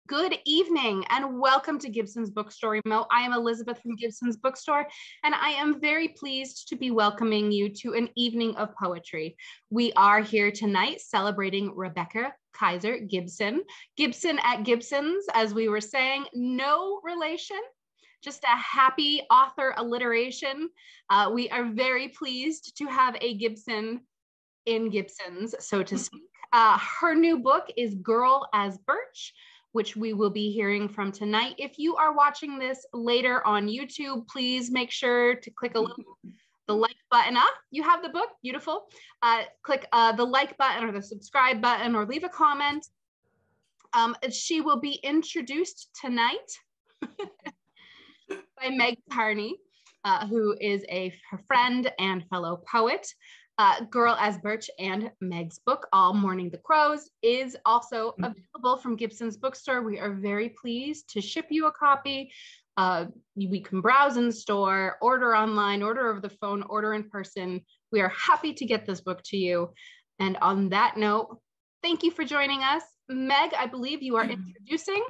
Good evening and welcome to Gibson's Bookstore. I am Elizabeth from Gibson's Bookstore, and I am very pleased to be welcoming you to an evening of poetry. We are here tonight celebrating Rebecca Kaiser Gibson. Gibson at Gibson's, as we were saying, no relation, just a happy author alliteration. We are very pleased to have a Gibson in Gibson's, so to speak. Her new book is Girl as Birch, which we will be hearing from tonight. If you are watching this later on YouTube, please make sure to click the like button. You have the book, beautiful. Click the like button or the subscribe button or leave a comment. She will be introduced tonight by Meg Carney, who is her friend and fellow poet. Girl as Birch and Meg's book, All Morning the Crows, is also available from Gibson's Bookstore. We are very pleased to ship you a copy. We can browse in the store, order online, order over the phone, order in person. We are happy to get this book to you. And on that note, thank you for joining us. Meg, I believe you are introducing.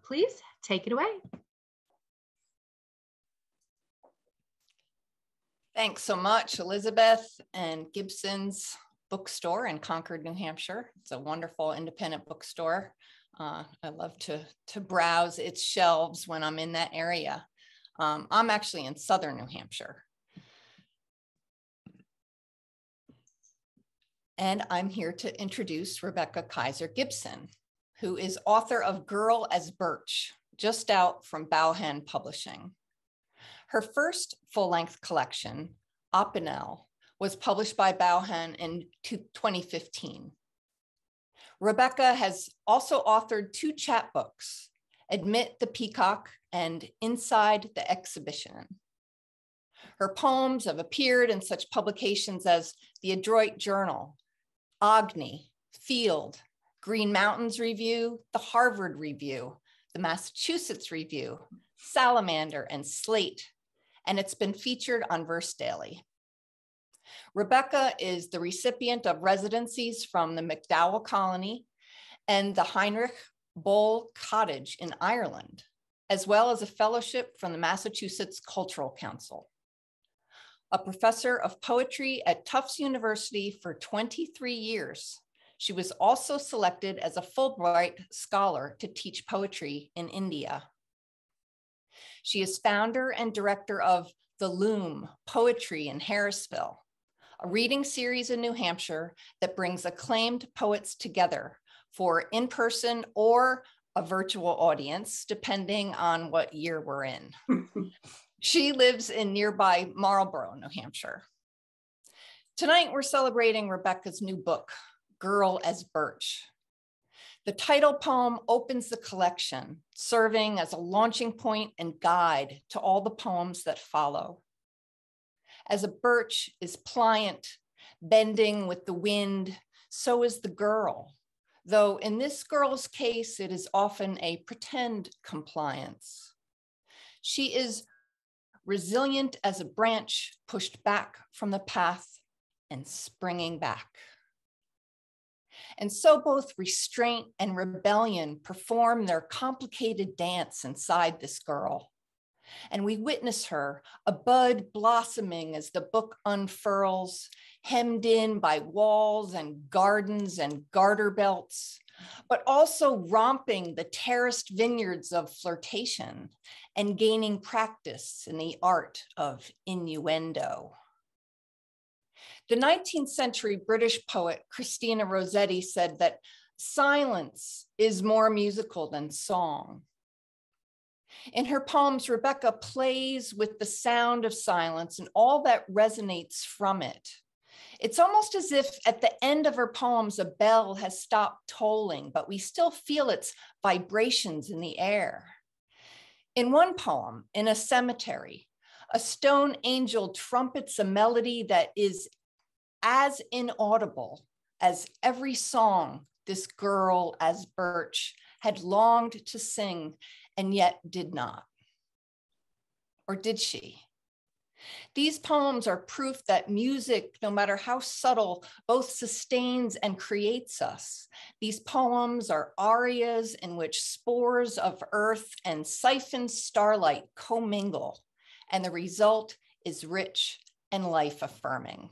Please take it away. Thanks so much, Elizabeth and Gibson's Bookstore in Concord, New Hampshire. It's a wonderful independent bookstore. I love to browse its shelves when I'm in that area. I'm actually in southern New Hampshire. And I'm here to introduce Rebecca Kaiser Gibson, who is author of Girl as Birch, just out from Bauhan Publishing. Her first full-length collection, Opinel, was published by Bauhan in 2015. Rebecca has also authored 2 chapbooks, Admit the Peacock and Inside the Exhibition. Her poems have appeared in such publications as The Adroit Journal, Agni, Field, Green Mountains Review, the Harvard Review, the Massachusetts Review, Salamander, and Slate, and it's been featured on Verse Daily. Rebecca is the recipient of residencies from the MacDowell Colony and the Heinrich Böll Cottage in Ireland, as well as a fellowship from the Massachusetts Cultural Council. A professor of poetry at Tufts University for 23 years, she was also selected as a Fulbright scholar to teach poetry in India. She is founder and director of The Loom Poetry in Harrisville, a reading series in New Hampshire that brings acclaimed poets together for in-person or a virtual audience, depending on what year we're in. She lives in nearby Marlborough, New Hampshire. Tonight, we're celebrating Rebecca's new book, Girl as Birch. The title poem opens the collection, serving as a launching point and guide to all the poems that follow. As a birch is pliant, bending with the wind, so is the girl, though in this girl's case, it is often a pretend compliance. She is resilient as a branch pushed back from the path and springing back. And so both restraint and rebellion perform their complicated dance inside this girl. And we witness her, a bud blossoming as the book unfurls, hemmed in by walls and gardens and garter belts, but also romping the terraced vineyards of flirtation and gaining practice in the art of innuendo. The 19th century British poet Christina Rossetti said that silence is more musical than song. In her poems, Rebecca plays with the sound of silence and all that resonates from it. It's almost as if at the end of her poems, a bell has stopped tolling, but we still feel its vibrations in the air. In one poem, In a Cemetery, a stone angel trumpets a melody that is as inaudible as every song this girl as Birch had longed to sing and yet did not. Or did she? These poems are proof that music, no matter how subtle, both sustains and creates us. These poems are arias in which spores of earth and siphoned starlight commingle, and the result is rich and life-affirming.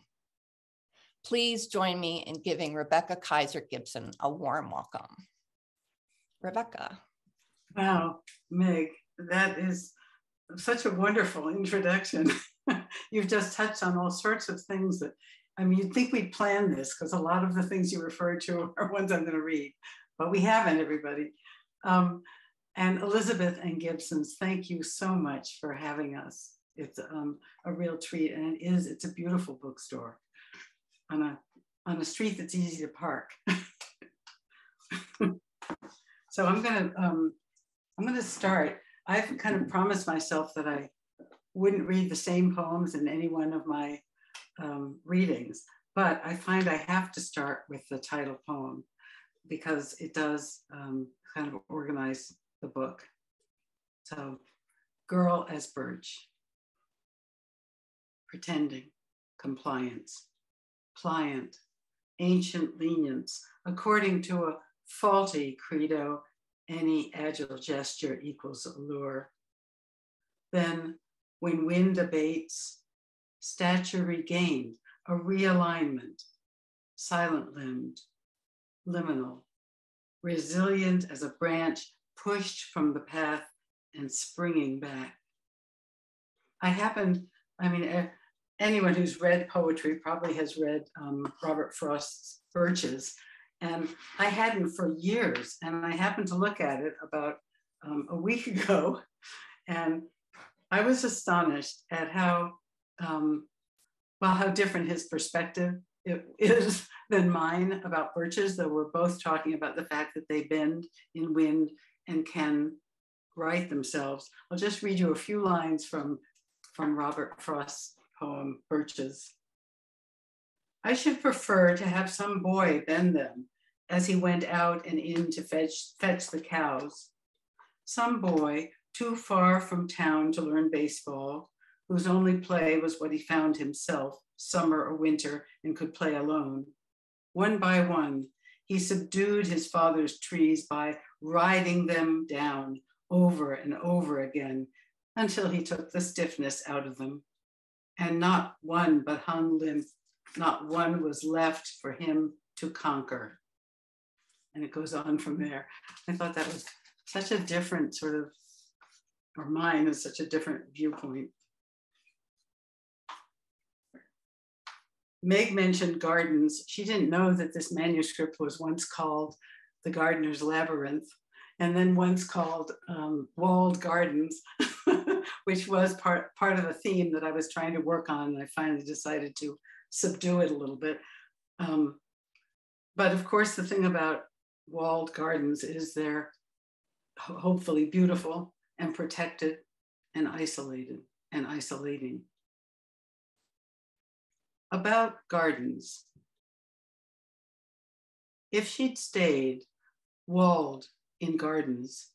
Please join me in giving Rebecca Kaiser Gibson a warm welcome. Rebecca. Wow, Meg, that is such a wonderful introduction. You've just touched on all sorts of things that, I mean, you'd think we'd planned this because a lot of the things you referred to are ones I'm going to read, but we haven't, everybody. And Elizabeth and Gibson's, thank you so much for having us. It's a real treat, and it's a beautiful bookstore on a street that's easy to park. So I'm gonna start. I've kind of promised myself that I wouldn't read the same poems in any one of my readings, but I find I have to start with the title poem because it does kind of organize the book. So, Girl as Birch. Pretending, compliance, pliant, ancient lenience, according to a faulty credo, any agile gesture equals allure. Then, when wind abates, stature regained, a realignment, silent-limbed, liminal, resilient as a branch pushed from the path and springing back. Anyone who's read poetry probably has read Robert Frost's Birches, and I hadn't for years, and I happened to look at it about a week ago, and I was astonished at how different his perspective is than mine about birches, though we're both talking about the fact that they bend in wind and can right themselves. I'll just read you a few lines from Robert Frost's poem, Birches. I should prefer to have some boy bend them as he went out and in to fetch the cows. Some boy too far from town to learn baseball, whose only play was what he found himself, summer or winter, and could play alone. One by one, he subdued his father's trees by riding them down over and over again until he took the stiffness out of them. And not one but hung limp, not one was left for him to conquer. And it goes on from there. I thought that was such a different sort of, or mine is such a different viewpoint. Meg mentioned gardens. She didn't know that this manuscript was once called The Gardener's Labyrinth, and then once called Walled Gardens, which was part of a theme that I was trying to work on, and I finally decided to subdue it a little bit. But of course, the thing about walled gardens is they're hopefully beautiful and protected and isolated and isolating. About gardens. If she'd stayed walled in gardens,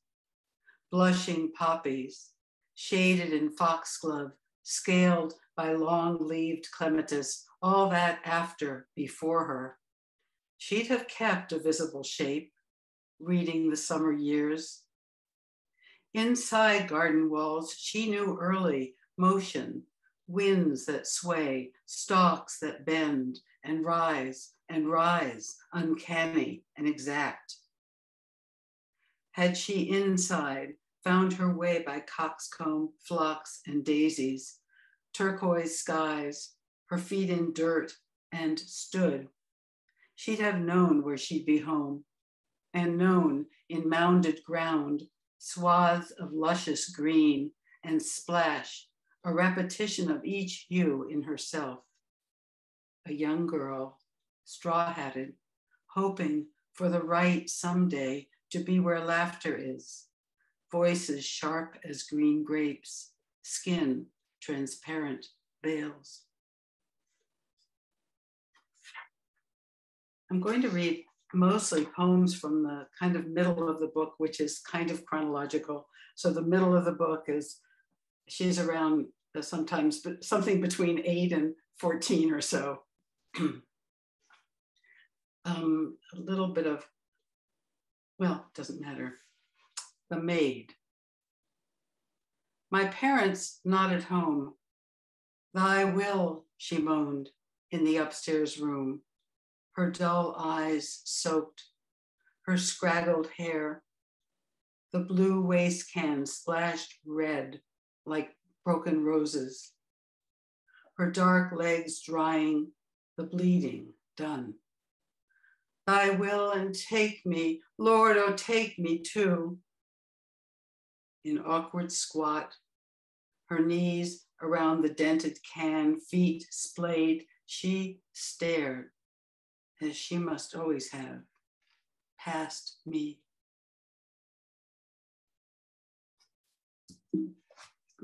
blushing poppies, shaded in foxglove, scaled by long-leaved clematis, all that after, before her, she'd have kept a visible shape, reading the summer years. Inside garden walls, she knew early motion, winds that sway, stalks that bend and rise, uncanny and exact. Had she inside found her way by coxcomb, phlox, and daisies, turquoise skies, her feet in dirt, and stood, she'd have known where she'd be home, and known in mounded ground, swaths of luscious green, and splash, a repetition of each hue in herself. A young girl, straw-hatted, hoping for the right someday to be where laughter is, voices sharp as green grapes, skin transparent veils. I'm going to read mostly poems from the kind of middle of the book, which is kind of chronological. So the middle of the book is, she's around sometimes something between 8 and 14 or so. A little bit of, well, doesn't matter. The maid. My parents not at home. Thy will, she moaned in the upstairs room, her dull eyes soaked, her scraggled hair, the blue waste can splashed red like broken roses, her dark legs drying, the bleeding done. Thy will and take me, Lord, oh take me too. In awkward squat, her knees around the dented can, feet splayed, she stared, as she must always have, past me.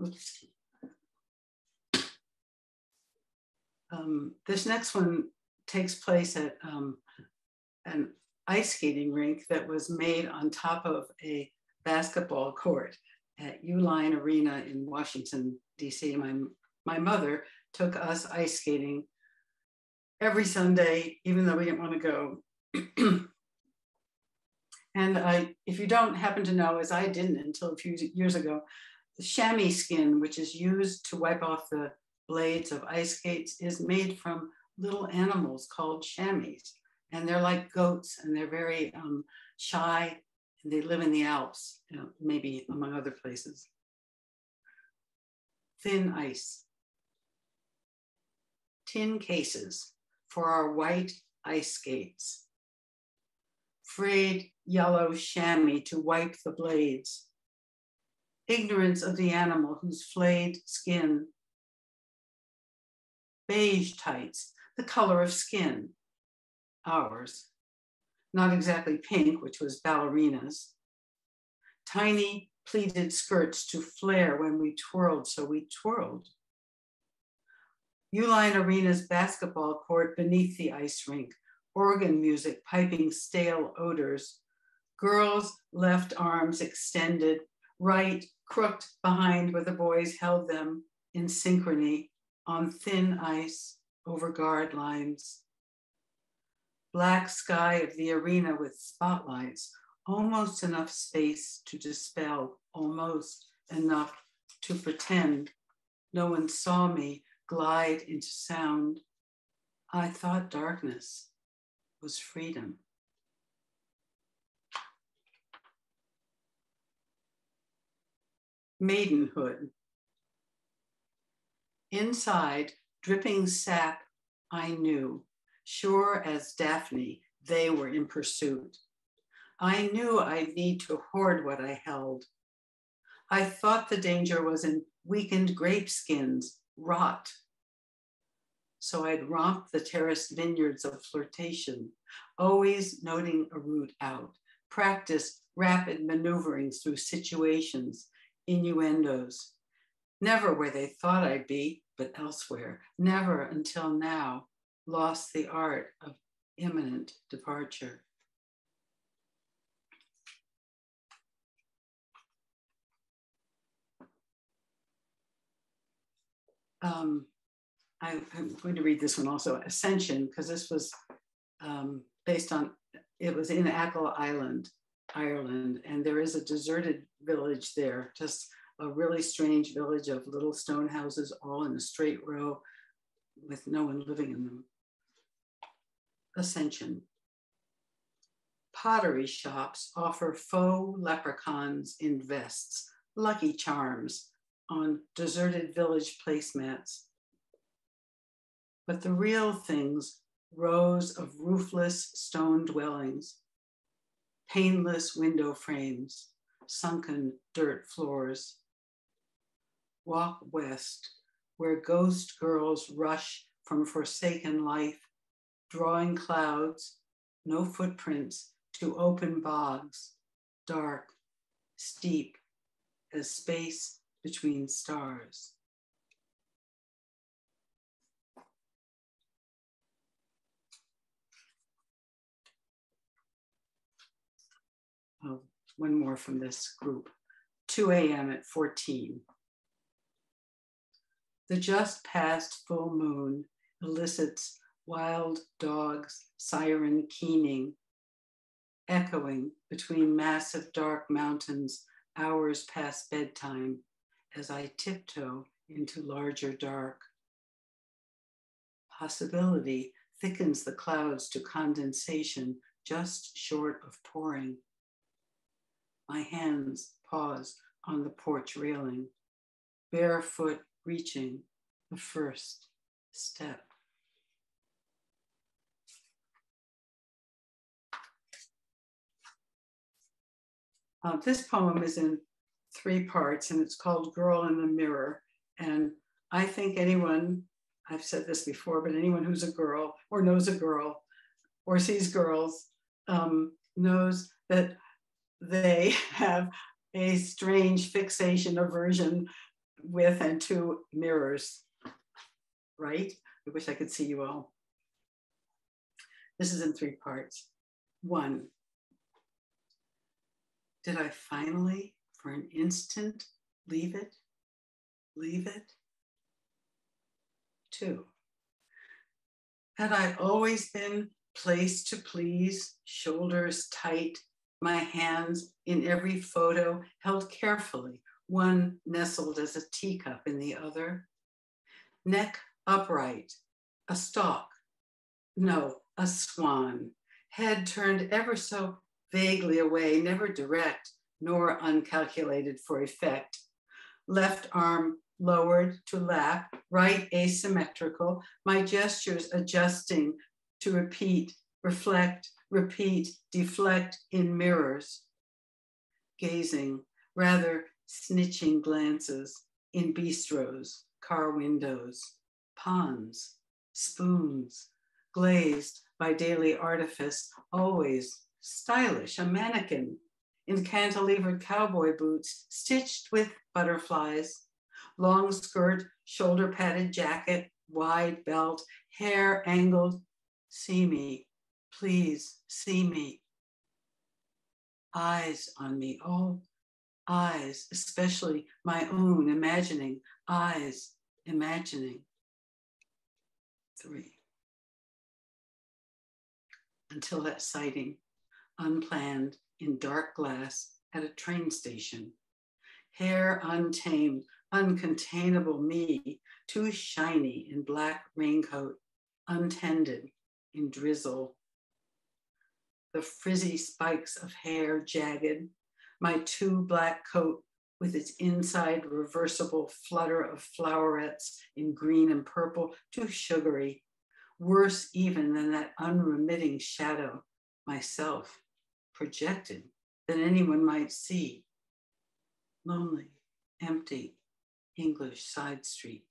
Oops. This next one takes place at an ice skating rink that was made on top of a basketball court at Uline Arena in Washington, D.C. My mother took us ice skating every Sunday, even though we didn't want to go. And if you don't happen to know, as I didn't until a few years ago, the chamois skin, which is used to wipe off the blades of ice skates, is made from little animals called chamois. And they're like goats, and they're very shy, and they live in the Alps, maybe among other places. Thin ice. Tin cases for our white ice skates. Frayed yellow chamois to wipe the blades. Ignorance of the animal whose flayed skin. Beige tights, the color of skin. Ours. Not exactly pink, which was ballerinas. Tiny pleated skirts to flare when we twirled, so we twirled. Uline Arena's basketball court beneath the ice rink, organ music piping stale odors. Girls' left arms extended, right crooked behind where the boys held them in synchrony on thin ice over guard lines. Black sky of the arena with spotlights, almost enough space to dispel, almost enough to pretend. No one saw me glide into sound. I thought darkness was freedom. Maidenhood. Inside, dripping sap, I knew, sure as Daphne, they were in pursuit. I knew I'd need to hoard what I held. I thought the danger was in weakened grape skins, rot. So I'd romp the terraced vineyards of flirtation, always noting a route out, practice rapid maneuverings through situations, innuendos. Never where they thought I'd be, but elsewhere. Never until now, lost the art of imminent departure. I'm going to read this one also, Ascension, because this was based on, it was in Achill Island, Ireland, and there is a deserted village there, just a really strange village of little stone houses all in a straight row with no one living in them. Ascension. Pottery shops offer faux leprechauns in vests, lucky charms on deserted village placemats. But the real things, rows of roofless stone dwellings, painless window frames, sunken dirt floors. Walk west, where ghost girls rush from forsaken life, drawing clouds, no footprints, to open bogs, dark, steep as space between stars. Oh, one more from this group. 2 a.m. at 14. The just past full moon elicits wild dogs' siren keening, echoing between massive dark mountains hours past bedtime as I tiptoe into larger dark. Possibility thickens the clouds to condensation just short of pouring. My hands pause on the porch railing, barefoot reaching the first step. This poem is in 3 parts and it's called Girl in the Mirror. And I think anyone, I've said this before, but anyone who's a girl or knows a girl or sees girls knows that they have a strange fixation, aversion with and to mirrors, right? I wish I could see you all. This is in 3 parts. 1, did I finally, for an instant, leave it? Leave it? 2, had I always been placed to please, shoulders tight, my hands in every photo held carefully, one nestled as a teacup in the other? Neck upright, a stalk, no, a swan, head turned ever so vaguely away, never direct, nor uncalculated for effect. Left arm lowered to lap, right asymmetrical, my gestures adjusting to repeat, reflect, repeat, deflect in mirrors. Gazing, rather snitching glances in bistros, car windows, ponds, spoons, glazed by daily artifice, always stylish, a mannequin in cantilevered cowboy boots, stitched with butterflies, long skirt, shoulder padded jacket, wide belt, hair angled. See me, please see me. Eyes on me, oh, eyes, especially my own, imagining, eyes, imagining. 3. Until that sighting, unplanned, in dark glass at a train station. Hair untamed, uncontainable me, too shiny in black raincoat, untended in drizzle. The frizzy spikes of hair jagged, my too black coat with its inside reversible flutter of flowerets in green and purple, too sugary, worse even than that unremitting shadow, myself, projected than anyone might see. Lonely, empty, English side street.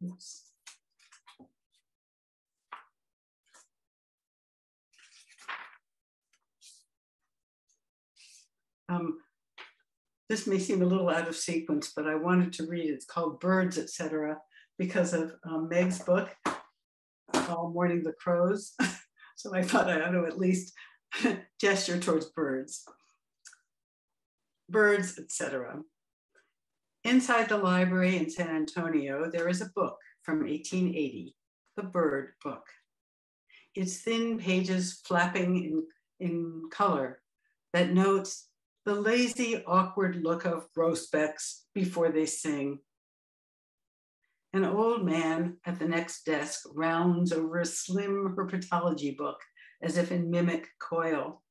Oops. This may seem a little out of sequence, but I wanted to read it. It's called Birds, Etc., because of Meg's book, All Morning the Crows. So I thought I ought to at least gesture towards birds. Birds, Etc. Inside the library in San Antonio, there is a book from 1880, the Bird Book. Its thin pages flapping in color that notes the lazy, awkward look of grosbecks before they sing. An old man at the next desk rounds over a slim herpetology book as if in mimic coil.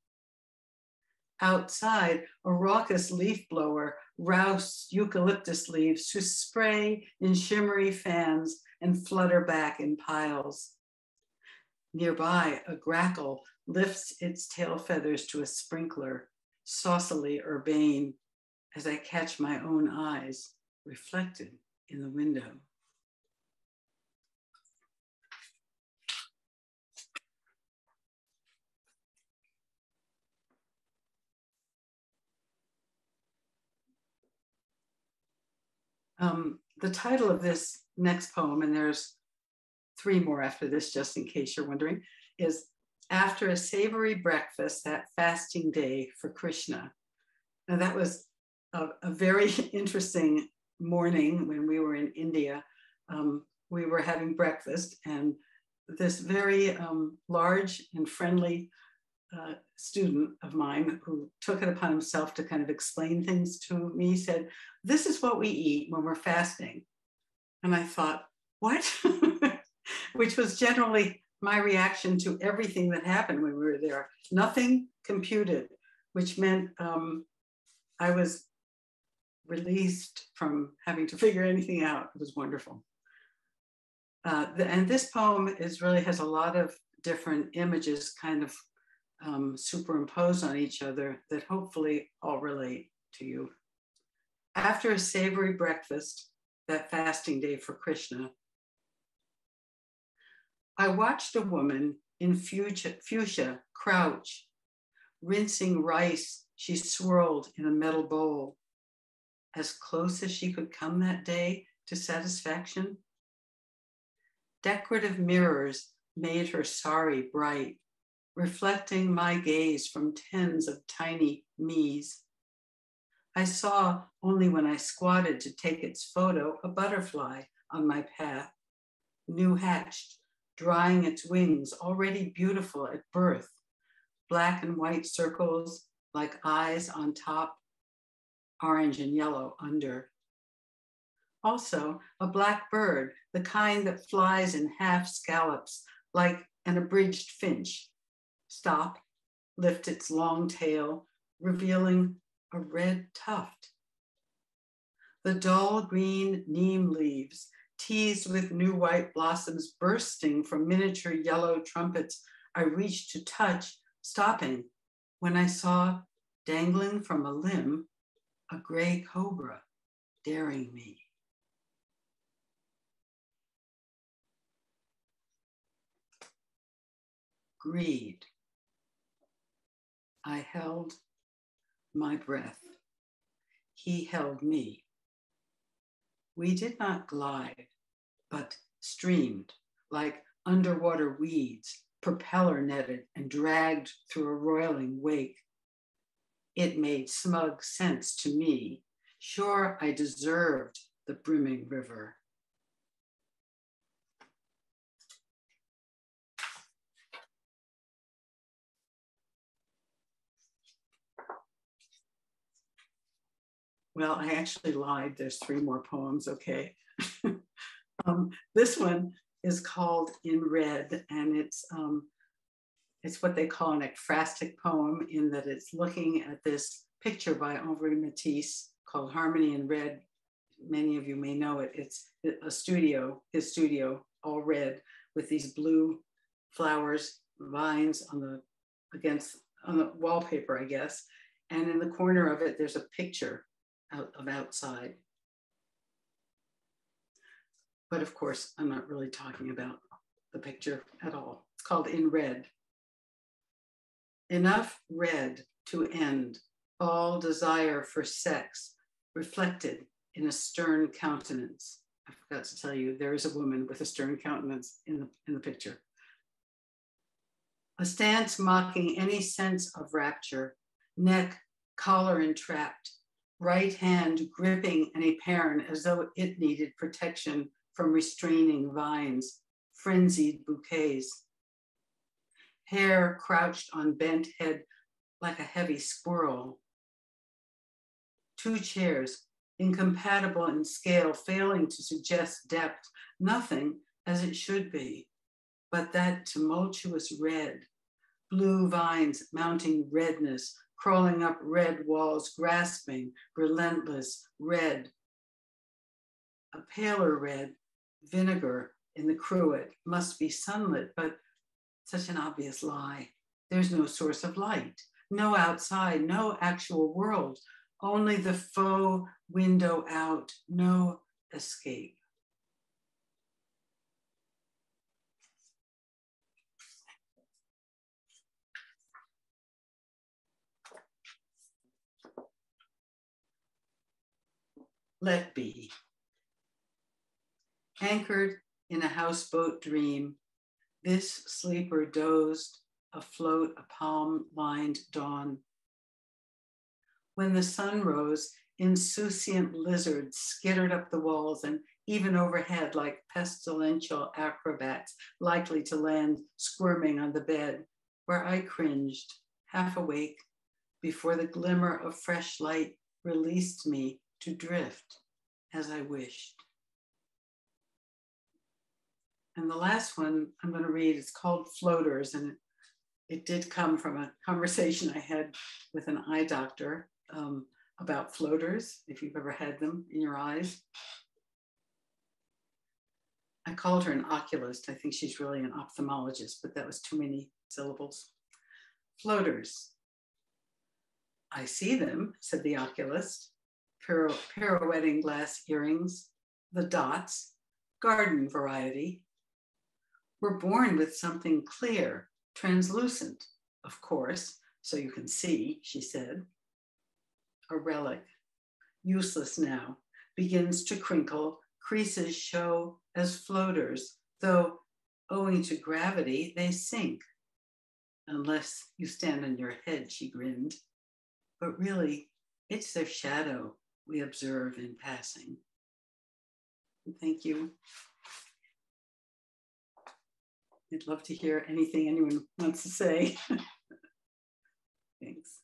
Outside, a raucous leaf blower rouses eucalyptus leaves to spray in shimmery fans and flutter back in piles. Nearby, a grackle lifts its tail feathers to a sprinkler, saucily urbane, as I catch my own eyes reflected in the window. The title of this next poem, and there's three more after this, just in case you're wondering, is after a savory breakfast, that fasting day for Krishna. Now that was a very interesting morning when we were in India. We were having breakfast, and this very large and friendly student of mine who took it upon himself to kind of explain things to me said, "This is what we eat when we're fasting." And I thought, what? Which was generally my reaction to everything that happened when we were there. Nothing computed, which meant I was released from having to figure anything out. It was wonderful. And this poem really has a lot of different images kind of superimposed on each other that hopefully all relate to you. After a savory breakfast, that fasting day for Krishna, I watched a woman in fuchsia crouch, rinsing rice she swirled in a metal bowl, as close as she could come that day to satisfaction. Decorative mirrors made her sari bright, reflecting my gaze from tens of tiny me's. I saw only when I squatted to take its photo a butterfly on my path, new hatched, drying its wings, already beautiful at birth, black and white circles like eyes on top, orange and yellow under. Also, a black bird, the kind that flies in half scallops like an abridged finch, stop, lift its long tail, revealing a red tuft. The dull green neem leaves, teased with new white blossoms bursting from miniature yellow trumpets, I reached to touch, stopping when I saw, dangling from a limb, a gray cobra daring me. Greed. I held my breath. He held me. We did not glide, but streamed like underwater weeds, propeller netted and dragged through a roiling wake. It made smug sense to me. Sure, I deserved the brimming river. Well, I actually lied. There's three more poems, okay? This one is called In Red, and it's what they call an ekphrastic poem, in that it's looking at this picture by Henri Matisse called Harmony in Red. Many of you may know it. It's a studio, his studio, all red, with these blue flowers, vines on the wallpaper, I guess. And in the corner of it, there's a picture of outside. But of course, I'm not really talking about the picture at all. It's called In Red. Enough red to end all desire for sex, reflected in a stern countenance. I forgot to tell you, there is a woman with a stern countenance in the picture. A stance mocking any sense of rapture, neck, collar entrapped, right hand gripping an epergne as though it needed protection from restraining vines, frenzied bouquets. Hair crouched on bent head like a heavy squirrel. Two chairs, incompatible in scale, failing to suggest depth, nothing as it should be, but that tumultuous red, blue vines mounting redness, crawling up red walls, grasping, relentless, red. A paler red, vinegar in the cruet, must be sunlit, but such an obvious lie. There's no source of light, no outside, no actual world, only the faux window out, no escape. Let be. Anchored in a houseboat dream. This sleeper dozed, afloat a palm-lined dawn. When the sun rose, insouciant lizards skittered up the walls and even overhead like pestilential acrobats likely to land squirming on the bed, where I cringed, half awake, before the glimmer of fresh light released me to drift as I wished. And the last one I'm going to read is called Floaters, and it did come from a conversation I had with an eye doctor about floaters, if you've ever had them in your eyes. I called her an oculist. I think she's really an ophthalmologist, but that was too many syllables. Floaters. I see them, said the oculist, pirouetting glass earrings, the dots, garden variety. We're born with something clear, translucent, of course, so you can see, she said. A relic, useless now, begins to crinkle, creases show as floaters, though owing to gravity, they sink. Unless you stand on your head, she grinned. But really, it's their shadow we observe in passing. Thank you. I'd love to hear anything anyone wants to say. Thanks.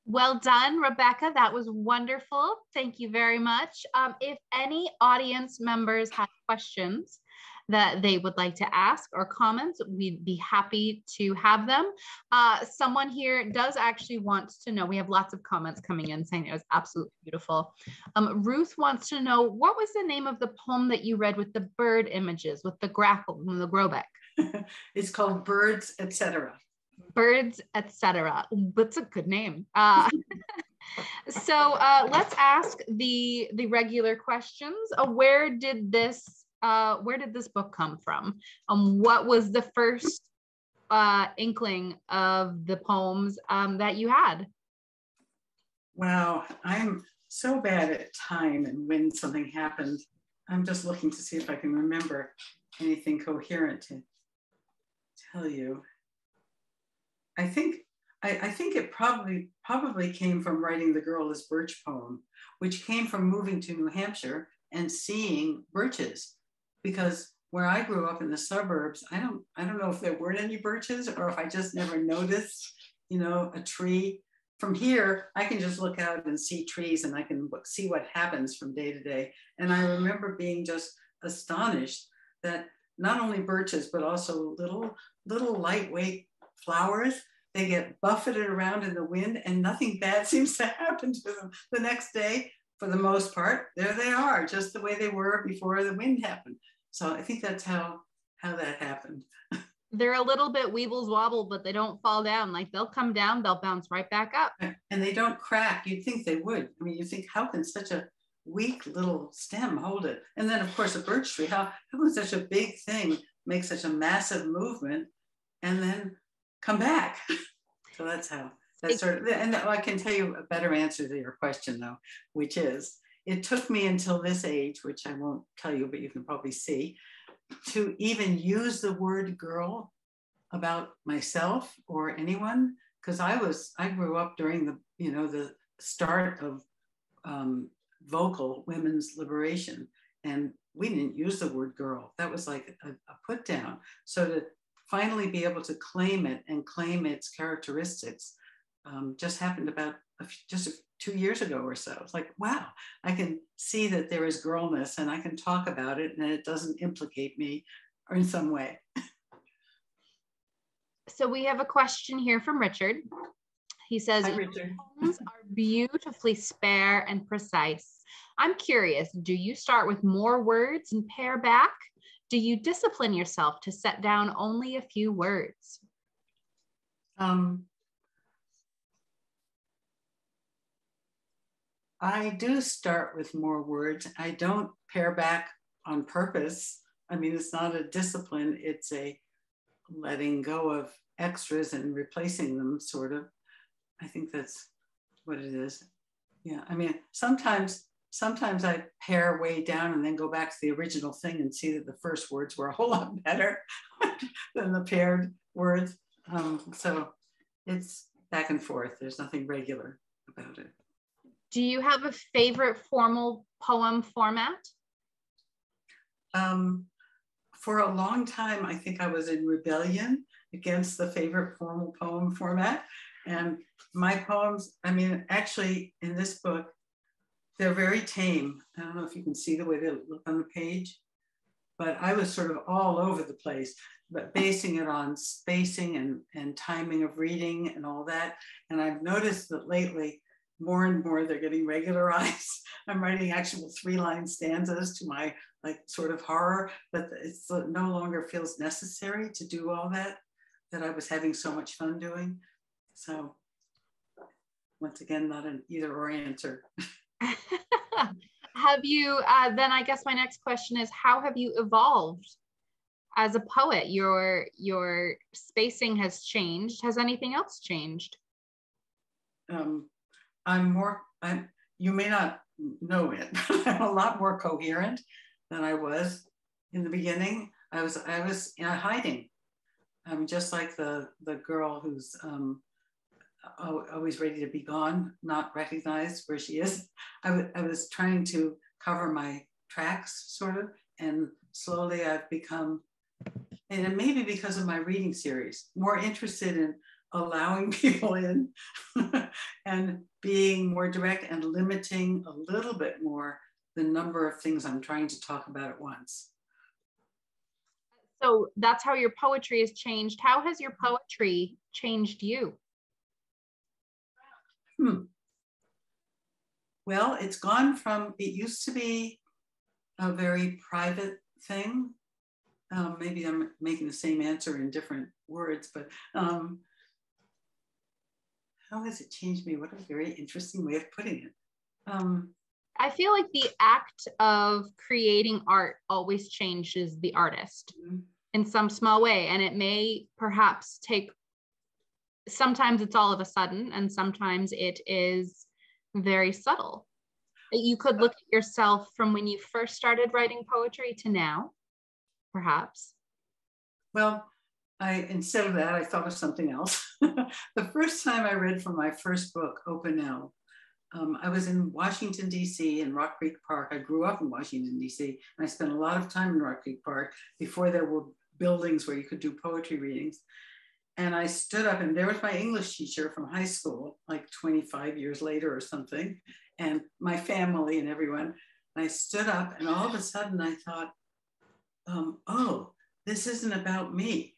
Well done, Rebecca. That was wonderful. Thank you very much. If any audience members have questions that they would like to ask or comments, we'd be happy to have them. Someone here does actually want to know, we have lots of comments coming in saying it was absolutely beautiful. Ruth wants to know, what was the name of the poem that you read with the bird images, with the grackle and the growback? It's called Birds, Etc. Birds, Etc. That's a good name. So let's ask the regular questions. Where did this book come from? What was the first inkling of the poems that you had? Wow, I'm so bad at time and when something happened. I'm just looking to see if I can remember anything coherent to tell you. I think it probably came from writing the Girl is Birch poem, which came from moving to New Hampshire and seeing birches. Because where I grew up in the suburbs, I don't know if there weren't any birches or if I just never noticed, a tree. From here, I can just look out and see trees and I can see what happens from day to day. And I remember being just astonished that not only birches, but also little lightweight flowers, they get buffeted around in the wind and nothing bad seems to happen to them. The next day, for the most part, there they are, just the way they were before the wind happened. So I think that's how that happened. They're a little bit weebles wobble, but they don't fall down. Like they'll come down, they'll bounce right back up. And they don't crack. You'd think they would. I mean, you think, how can such a weak little stem hold it? And then of course a birch tree, how can such a big thing make such a massive movement and then come back? So that's sort of, and I can tell you a better answer to your question though, which is, it took me until this age, which I won't tell you, but you can probably see, to even use the word girl about myself or anyone, because I grew up during the start of vocal women's liberation, and we didn't use the word girl. That was like a put down. So to finally be able to claim it and claim its characteristics just happened about just 2 years ago or so. It's like, wow, I can see that there is girlness and I can talk about it and it doesn't implicate me or in some way. So we have a question here from Richard. He says, hi, Richard. Poems are beautifully spare and precise. I'm curious, do you start with more words and pare back? Do you discipline yourself to set down only a few words? I do start with more words. I don't pare back on purpose. I mean, it's not a discipline. It's a letting go of extras and replacing them, sort of. I think that's what it is. Yeah, I mean, sometimes sometimes I pare way down and then go back to the original thing and see that the first words were a whole lot better than the paired words. So it's back and forth. There's nothing regular about it. Do you have a favorite formal poem format? For a long time, I think I was in rebellion against the favorite formal poem format. And my poems, I mean, actually in this book, they're very tame. I don't know if you can see the way they look on the page, but I was sort of all over the place, but basing it on spacing and timing of reading and all that. And I've noticed that lately, more and more they're getting regularized. I'm writing actual 3-line stanzas to my like sort of horror, but it's no longer feels necessary to do all that I was having so much fun doing. So once again, not an either or answer. Have you, then I guess my next question is, how have you evolved as a poet? Your spacing has changed. Has anything else changed? You may not know it, but I'm a lot more coherent than I was in the beginning. I was hiding. I'm just like the girl who's always ready to be gone, not recognized where she is. I was trying to cover my tracks, sort of, and slowly I've become, and maybe because of my reading series, more interested in allowing people in and being more direct and limiting a little bit more the number of things I'm trying to talk about at once. So that's how your poetry has changed. How has your poetry changed you? Well, it's gone from, it used to be a very private thing. Maybe I'm making the same answer in different words, but how has it changed me? What a very interesting way of putting it. I feel like the act of creating art always changes the artist in some small way. And it may perhaps take, sometimes it's all of a sudden, and sometimes it is very subtle. You could look at yourself from when you first started writing poetry to now, perhaps. Well, instead of that, I thought of something else. The first time I read from my first book, Open L, I was in Washington, D.C. in Rock Creek Park. I grew up in Washington, D.C. and I spent a lot of time in Rock Creek Park before there were buildings where you could do poetry readings. And I stood up, and there was my English teacher from high school, like 25 years later or something, and my family and everyone. And I stood up, and all of a sudden I thought, oh, this isn't about me.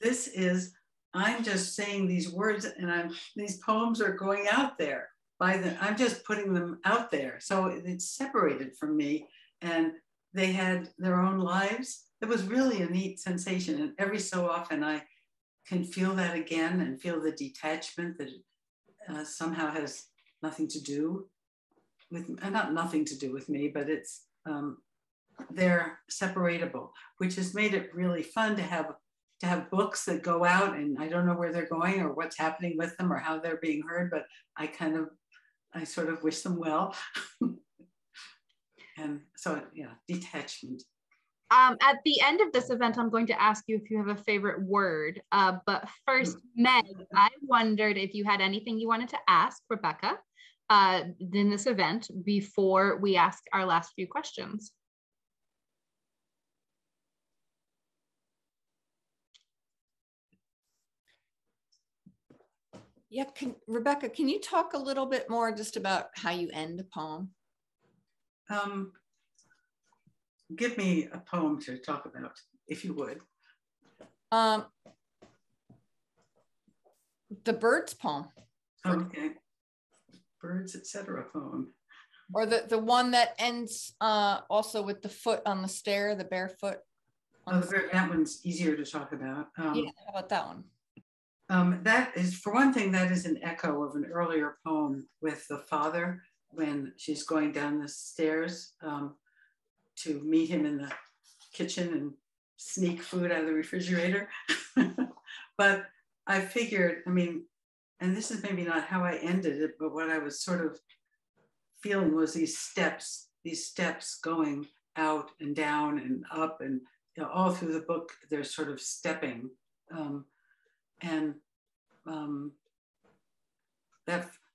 This is, I'm just saying these words, and these poems are going out there. I'm just putting them out there. So it's separated from me, and they had their own lives. It was really a neat sensation. And every so often I can feel that again and feel the detachment that somehow has nothing to do with, not nothing to do with me, but it's, they're separatable, which has made it really fun to have books that go out, and I don't know where they're going or what's happening with them or how they're being heard, but I sort of wish them well. And so, yeah, detachment. At the end of this event, I'm going to ask you if you have a favorite word. But first, Meg, I wondered if you had anything you wanted to ask Rebecca in this event before we ask our last few questions. Yeah, Rebecca, can you talk a little bit more just about how you end a poem? Give me a poem to talk about, if you would. The birds poem. Okay. Birds, etc. poem. Or the one that ends also with the foot on the stair, the bare foot. That one's easier to talk about. Yeah, how about that one? That is, for one thing, that is an echo of an earlier poem with the father when she's going down the stairs to meet him in the kitchen and sneak food out of the refrigerator. But I figured, I mean, and this is maybe not how I ended it, but what I was sort of feeling was these steps going out and down and up, and all through the book, they're sort of stepping.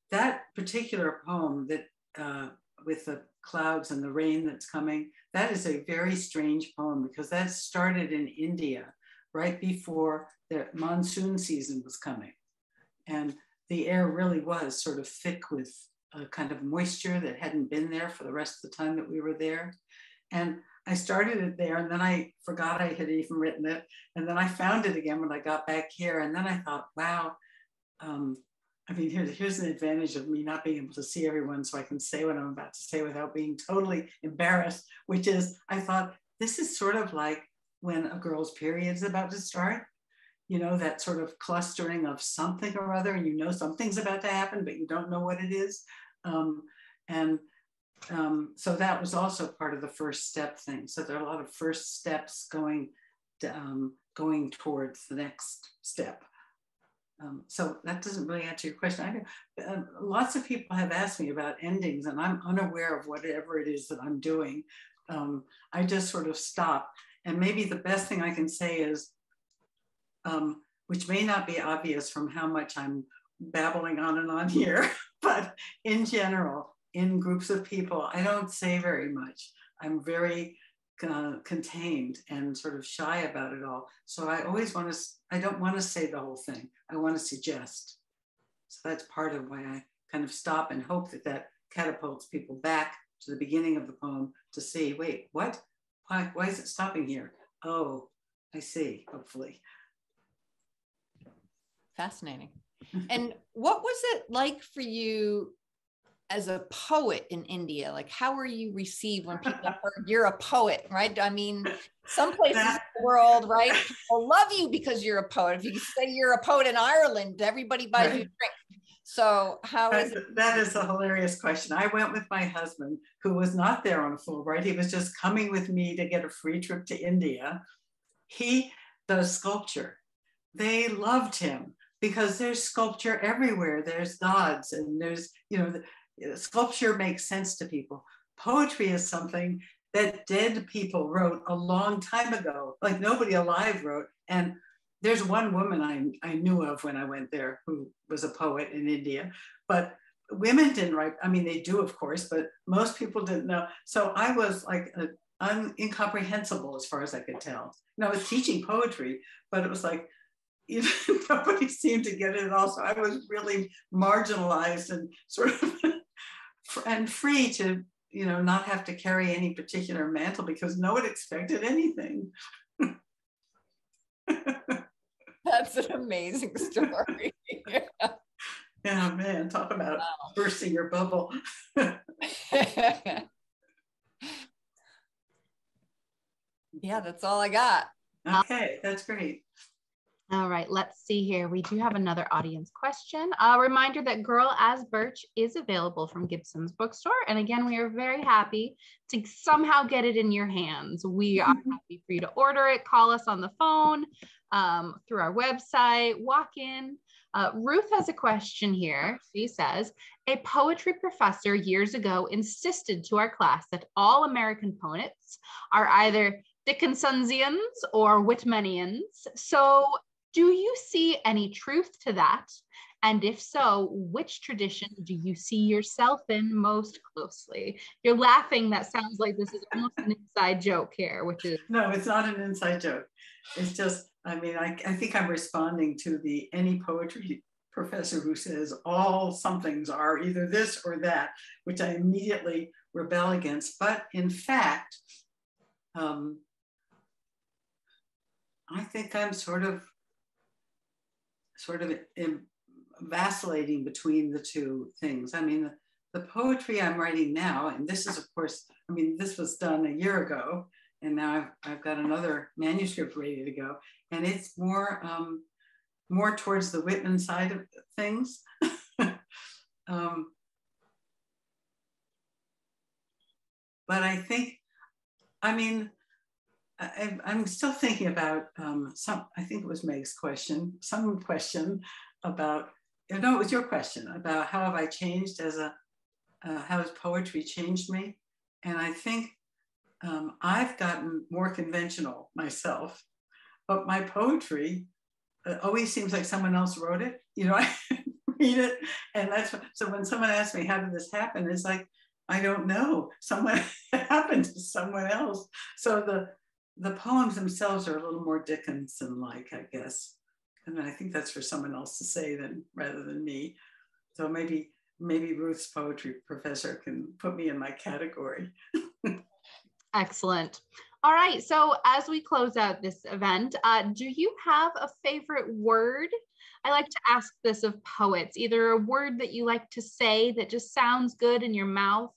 That particular poem that with the clouds and the rain that's coming, that is a very strange poem because that started in India right before the monsoon season was coming. And the air really was sort of thick with a kind of moisture that hadn't been there for the rest of the time that we were there. And I started it there, and then I forgot I had even written it. And then I found it again when I got back here. And then I thought, wow, I mean, here's an advantage of me not being able to see everyone so I can say what I'm about to say without being totally embarrassed, which is, I thought, this is sort of like when a girl's period is about to start, you know, that sort of clustering of something or other, and you know something's about to happen, but you don't know what it is. So that was also part of the first step thing. So there are a lot of first steps going towards the next step. So that doesn't really answer your question. Lots of people have asked me about endings, and I'm unaware of whatever it is that I'm doing. I just sort of stop. And maybe the best thing I can say is, which may not be obvious from how much I'm babbling on and on here, but in general, in groups of people, I don't say very much. I'm very contained and sort of shy about it all. So I always I don't want to say the whole thing. I want to suggest. So that's part of why I kind of stop and hope that catapults people back to the beginning of the poem to see, wait, what? Why is it stopping here? Oh, I see, hopefully. Fascinating. And what was it like for you as a poet in India? Like, how were you received when people heard you're a poet, right? I mean, some places in the world, right, people love you because you're a poet. If you say you're a poet in Ireland, everybody buys you a drink. So how is it? That is a hilarious question. I went with my husband, who was not there on a Fulbright. He was just coming with me to get a free trip to India. He does sculpture. They loved him because there's sculpture everywhere. There's gods, and there's, you know, sculpture makes sense to people. Poetry is something that dead people wrote a long time ago, like nobody alive wrote. And there's one woman I knew of when I went there who was a poet in India, but women didn't write. I mean, they do, of course, but most people didn't know. So I was like incomprehensible as far as I could tell. You know, I was teaching poetry, but it was like, even nobody seemed to get it at all. So I was really marginalized and sort of and free to, you know, not have to carry any particular mantle because no one expected anything. That's an amazing story. Yeah, man, talk about bursting your bubble. Yeah, that's all I got. Okay, that's great. All right, let's see here. We do have another audience question. A reminder that Girl as Birch is available from Gibson's Bookstore. And again, we are very happy to somehow get it in your hands. We are happy for you to order it, call us on the phone, through our website, walk in. Ruth has a question here. She says, a poetry professor years ago insisted to our class that all American poets are either Dickinsonians or Whitmanians. So do you see any truth to that? And if so, which tradition do you see yourself in most closely? You're laughing. That sounds like this is almost an inside joke here, which is... No, it's not an inside joke. It's just, I mean, I think I'm responding to any poetry professor who says all somethings are either this or that, which I immediately rebel against. But in fact, I think I'm sort of vacillating between the two things. I mean, the poetry I'm writing now, and this is, of course, I mean, this was done a year ago, and now I've got another manuscript ready to go, and it's more towards the Whitman side of things. But I think, I mean, I'm still thinking about I think it was Meg's question, some question about, no, it was your question about how have I changed as a how has poetry changed me? And I think I've gotten more conventional myself, but my poetry always seems like someone else wrote it. You know, I read it, and that's what, so when someone asks me how did this happen, it's like, I don't know. Someone it happened to someone else. So the poems themselves are a little more Dickinson-like, I guess. And I think that's for someone else to say rather than me. So maybe Ruth's poetry professor can put me in my category. Excellent. All right. So as we close out this event, do you have a favorite word? I like to ask this of poets, either a word that you like to say that just sounds good in your mouth,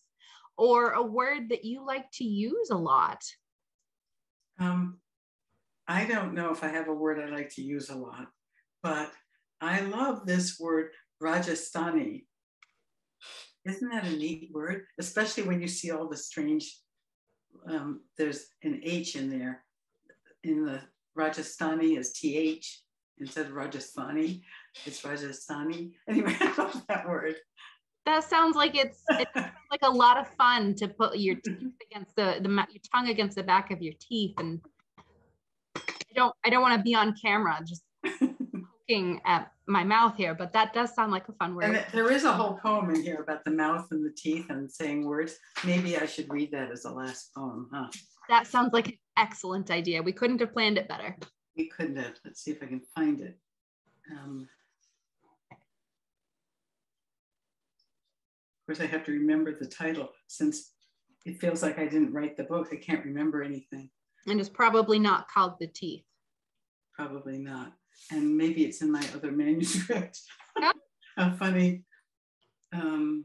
or a word that you like to use a lot. I don't know if I have a word I like to use a lot, but I love this word, Rajasthani. Isn't that a neat word? Especially when you see all the strange, there's an H in there. In the Rajasthani is TH instead of Rajasthani. It's Rajasthani. Anyway, I love that word. That sounds like it's like a lot of fun to put your teeth against your tongue against the back of your teeth. And I don't want to be on camera just poking at my mouth here, but that does sound like a fun word. And there is a whole poem in here about the mouth and the teeth and saying words. Maybe I should read that as the last poem, huh? That sounds like an excellent idea. We couldn't have planned it better. We couldn't have. Let's see if I can find it. Of course, I have to remember the title since it feels like I didn't write the book. I can't remember anything. And it's probably not called The Teeth. Probably not. And maybe it's in my other manuscript. How funny. Do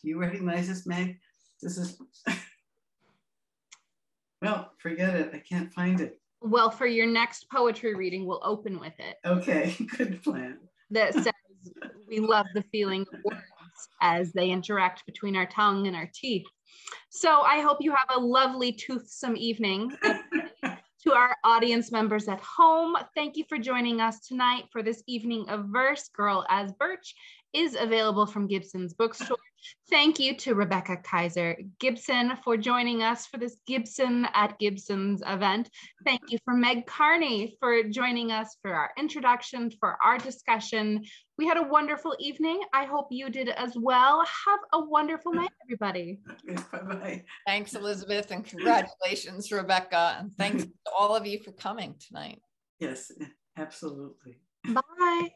you recognize this, Meg? This is, well, forget it. I can't find it. Well, for your next poetry reading, we'll open with it. Okay, good plan. That says, we love the feeling of words as they interact between our tongue and our teeth. So I hope you have a lovely toothsome evening. To our audience members at home, thank you for joining us tonight for this evening of verse. Girl as Birch is available from Gibson's Bookstore. Thank you to Rebecca Kaiser Gibson for joining us for this Gibson at Gibson's event. Thank you for Meg Carney for joining us for our introduction, for our discussion. We had a wonderful evening. I hope you did as well. Have a wonderful night, everybody. Bye-bye. Thanks, Elizabeth, and congratulations, Rebecca. And thanks to all of you for coming tonight. Yes, absolutely. Bye.